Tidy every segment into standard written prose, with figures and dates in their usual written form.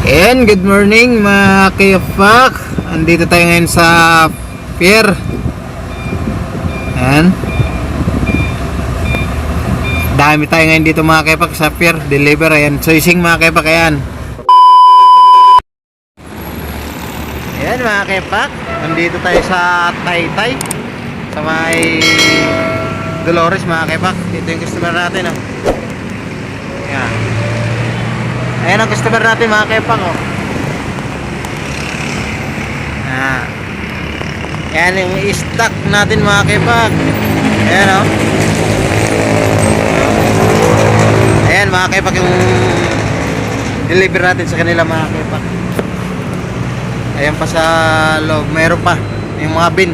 And good morning mga kayapak. Andito tayo ngayon sa pier. Ayan. Dami tayo ngayon dito mga kayapak sa pier. Deliver. Ayan. Soising mga kayapak. Ayan. Ayan mga kayapak. Andito tayo sa Taytay. Sa may Dolores mga kayapak. Dito yung customer natin. Oh. Ayan. Ayan ang customer natin mga kayapak. Oh. Ayan yung stock natin mga kayapak. Ayan o. Ayan mga kayapak yung deliver natin sa kanila mga kayapak. Ayan pa sa loob. Meron pa yung mga bin.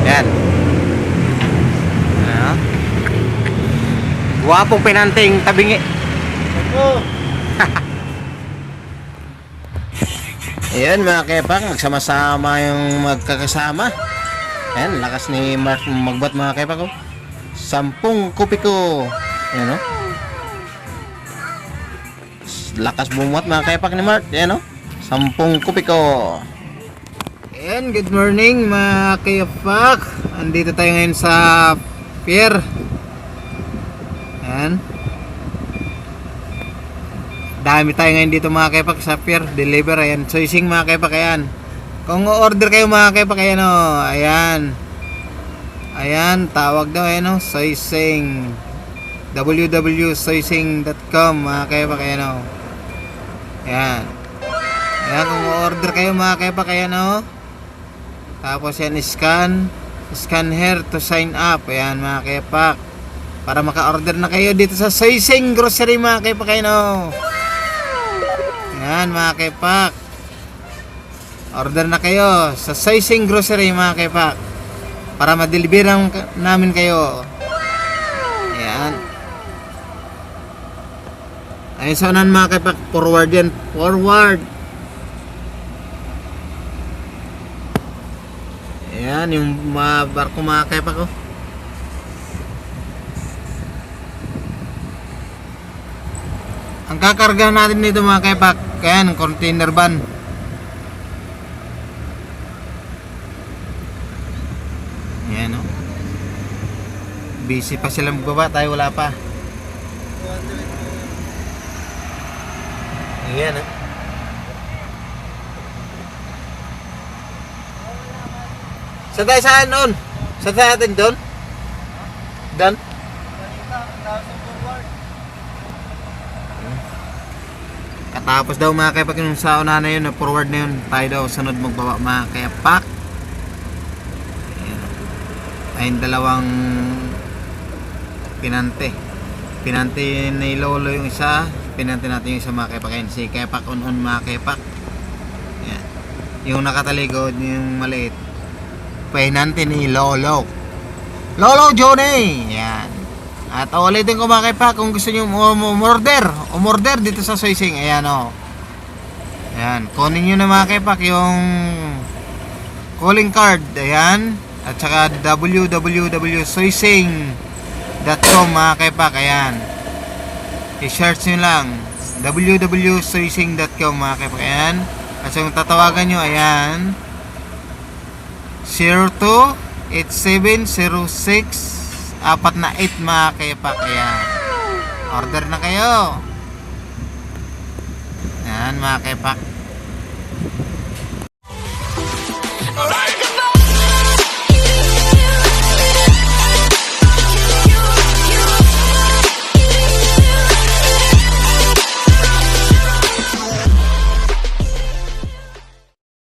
Ayan. Ayan. Guwapong pinanting tabingi. Ayan mga kayapak, magsama-sama yung magkakasama. Ayan, lakas ni Mark magbat mga kayapak ko. 10 kupiko. Ayan o. Lakas bumuhat mga kayapak ni Mark. Ayan o. 10 kupiko. Ayan, good morning mga kayapak. Andito tayo ngayon sa pier. Ayan. Dami tayo ngayon dito mga kayapak sa pier. Deliver. Ayan. Soising mga kayapak. Ayan. Kung order kayo mga kayapak. Ayan o. Ayan. Ayan. Tawag daw. Ayan o. Soising. www.soising.com mga kayapak. Ayan o. Ayan. Ayan. Kung order kayo mga kayapak. Ayan o. Tapos yan. Scan. Scan here to sign up. Ayan mga kayapak. Para maka-order na kayo dito sa Soising Grocery mga kayapak. Ayan o. Yan mga kayapak. Order na kayo sa Soising Grocery mga kayapak. Para ma-deliveran namin kayo. Ayan. Ayun sa unan mga kayapak. Forward yan. Forward. Ayan yung mga barko mga kayapak oh. Ang kakarga natin dito mga kayapak, kaya ng container van. Ayan o. Busy pa sila magbaba, tayo wala pa. Ayan o. Saan tayo saan noon? Saan tayo natin doon? Doon? Katapos daw mga kayapak yung sa una na yun, forward na yun, tayo daw sunod magbaba mga kayapak. Ayun dalawang pinante ni lolo yung isa, pinante natin yung isa mga kayapak. Ayun si kayapak on mga kayapak. Ayan. Yung nakataligod yung maliit, pinante ni lolo Johnny. Ayan. At ulitin ko mga kayapak, kung gusto nyo umorder dito sa Soising. Ayan o. Ayan, kunin nyo na mga kayapak yung calling card. Ayan. At saka www.soising.com mga kayapak. Ayan, i-search nyo lang www.soising.com mga kayapak. Ayan. At kung tatawagan nyo, ayan, 02-8706 4 na 8 mga kayapak. Ayan. Order na kayo. Ayan mga kayapak.